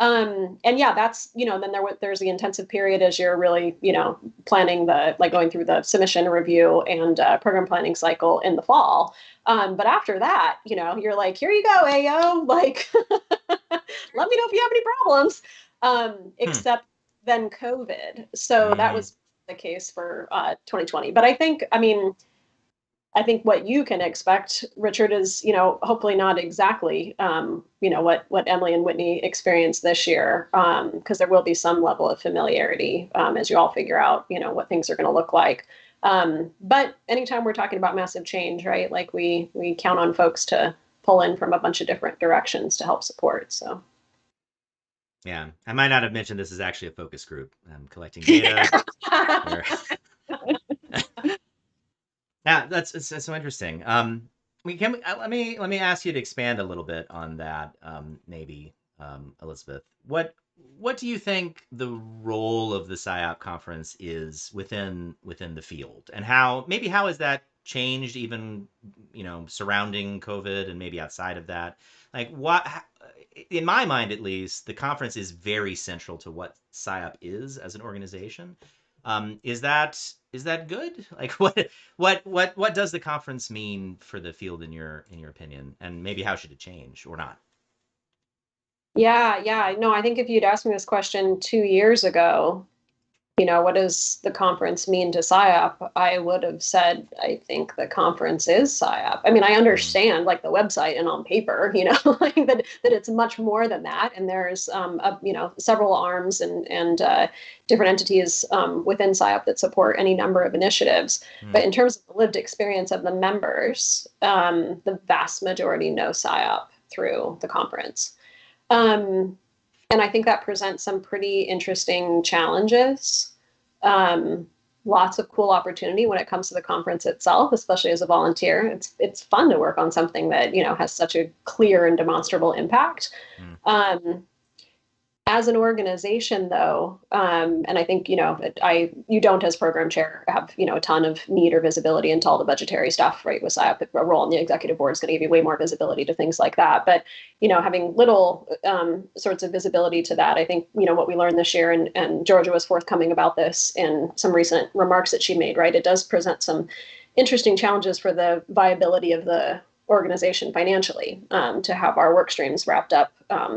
And yeah, that's, then there's the intensive period as you're really, planning going through the submission review and program planning cycle in the fall. But after that, you're like, here you go, AO, like, let me know if you have any problems, except then COVID. So that was the case for 2020. But I think what you can expect, Richard, is, hopefully not exactly, what Emily and Whitney experienced this year, because there will be some level of familiarity as you all figure out, what things are going to look like. But anytime we're talking about massive change, right, like we count on folks to pull in from a bunch of different directions to help support. So. Yeah, I might not have mentioned this is actually a focus group. I'm collecting data. Yeah, that's so interesting. Let me ask you to expand a little bit on that, maybe, Elizabeth. What do you think the role of the SIOP conference is within the field, and how has that changed, even surrounding COVID and maybe outside of that? Like, in my mind at least, the conference is very central to what SIOP is as an organization. Is that good? Like, what does the conference mean for the field in your opinion, and maybe how should it change or not? Yeah. No, I think if you'd asked me this question 2 years ago, what does the conference mean to SIOP? I would have said, I think the conference is SIOP. I mean, I understand like the website and on paper, like that it's much more than that. And there's, several arms and different entities within SIOP that support any number of initiatives. But in terms of the lived experience of the members, the vast majority know SIOP through the conference. And I think that presents some pretty interesting challenges. Lots of cool opportunity when it comes to the conference itself, especially as a volunteer. It's fun to work on something that, has such a clear and demonstrable impact. As an organization, though, and I think, you don't, as program chair, have, a ton of need or visibility into all the budgetary stuff, right? With SIOP, a role in the executive board is going to give you way more visibility to things like that. But, having little sorts of visibility to that, I think, what we learned this year, and Georgia was forthcoming about this in some recent remarks that she made, right? It does present some interesting challenges for the viability of the organization financially, to have our work streams wrapped up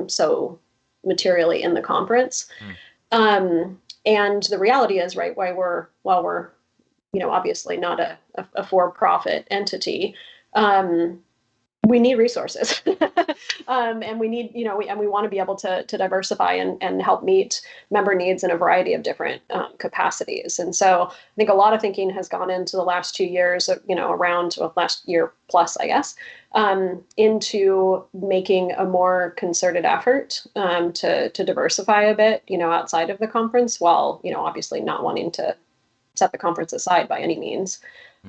so materially in the conference. And the reality is, right, while we're obviously not a for-profit entity, we need resources. And we need, and we want to be able to diversify and help meet member needs in a variety of different capacities. And so I think a lot of thinking has gone into the last 2 years, last year plus, I guess, into making a more concerted effort to diversify a bit, outside of the conference, while, obviously not wanting to set the conference aside by any means.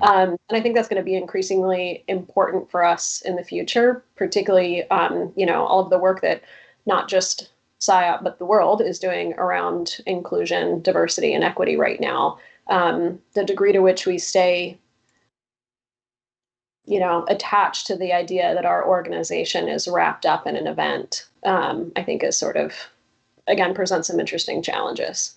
And I think that's going to be increasingly important for us in the future, particularly, all of the work that not just SIOP, but the world is doing around inclusion, diversity, and equity right now. The degree to which we stay, attached to the idea that our organization is wrapped up in an event, I think is sort of, again, presents some interesting challenges.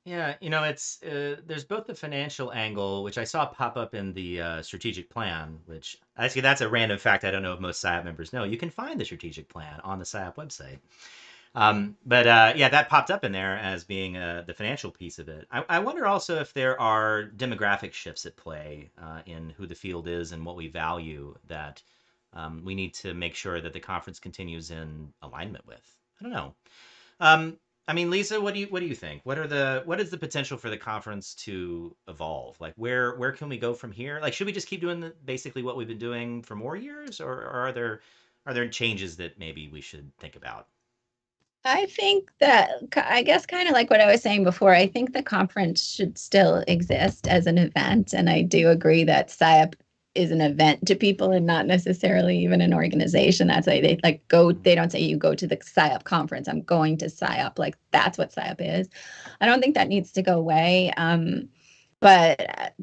Yeah, it's there's both the financial angle, which I saw pop up in the strategic plan, which actually that's a random fact I don't know if most SIOP members know. You can find the strategic plan on the SIOP website. But that popped up in there as being the financial piece of it. I wonder also if there are demographic shifts at play in who the field is and what we value that we need to make sure that the conference continues in alignment with. I don't know. I mean, Lisa, what do you think? What is the potential for the conference to evolve? Like, where can we go from here? Like, should we just keep doing basically what we've been doing for more years, or are there changes that maybe we should think about? I think that, I guess, kind of like what I was saying before, I think the conference should still exist as an event. And I do agree that SIOP is an event to people and not necessarily even an organization. That's why they like go, they don't say you go to the SIOP conference. I'm going to SIOP. Like that's what SIOP is. I don't think that needs to go away. But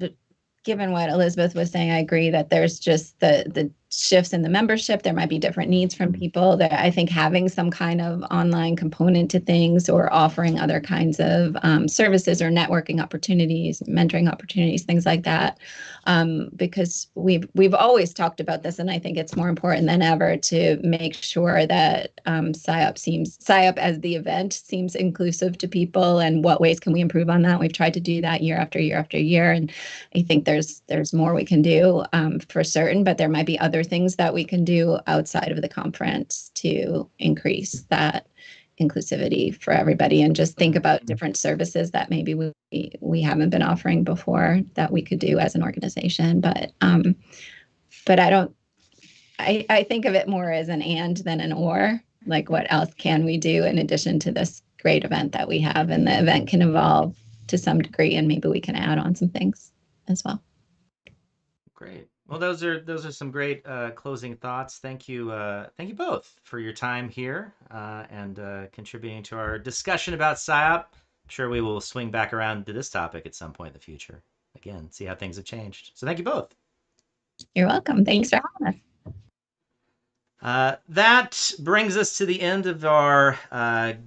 given what Elizabeth was saying, I agree that there's just the shifts in the membership. There might be different needs from people. That I think having some kind of online component to things or offering other kinds of services or networking opportunities, mentoring opportunities, things like that. Because we've always talked about this, and I think it's more important than ever to make sure that SIOP as the event seems inclusive to people, and what ways can we improve on that? We've tried to do that year after year after year, and I think there's more we can do for certain, but there might be other things that we can do outside of the conference to increase that inclusivity for everybody, and just think about different services that maybe we haven't been offering before that we could do as an organization. But I think of it more as an and than an or. Like, what else can we do in addition to this great event that we have? And the event can evolve to some degree, and maybe we can add on some things as well. Great. Well, those are some great closing thoughts. Thank you both for your time here and contributing to our discussion about SIOP. I'm sure we will swing back around to this topic at some point in the future. Again, see how things have changed. So thank you both. You're welcome. Thanks for having us. That brings us to the end of our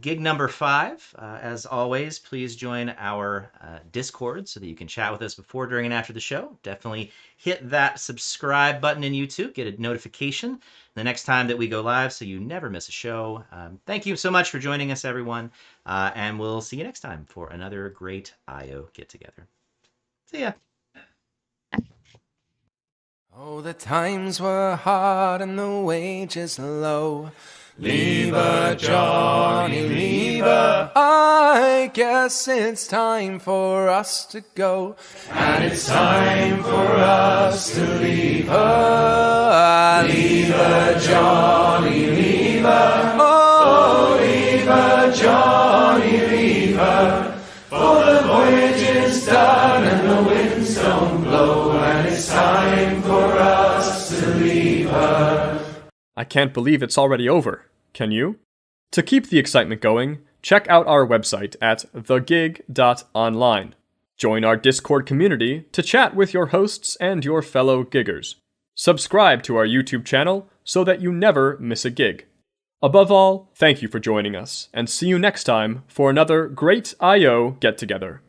gig number 5. As always, please join our Discord so that you can chat with us before, during, and after the show. Definitely hit that subscribe button in YouTube, get a notification the next time that we go live so you never miss a show. Thank you so much for joining us, everyone, and we'll see you next time for another great I/O get-together. See ya. Oh, the times were hard and the wages low. Leave her, Johnny, leave her. I guess it's time for us to go. And it's time for us to leave her. Leave her, Johnny, leave her. Oh, leave her, Johnny, leave her. For the voyage is done and the winds don't blow, and it's time for us to leave her. I can't believe it's already over. Can you? To keep the excitement going, check out our website at thegig.online. Join our Discord community to chat with your hosts and your fellow giggers. Subscribe to our YouTube channel so that you never miss a gig. Above all, thank you for joining us, and see you next time for another great I/O get-together.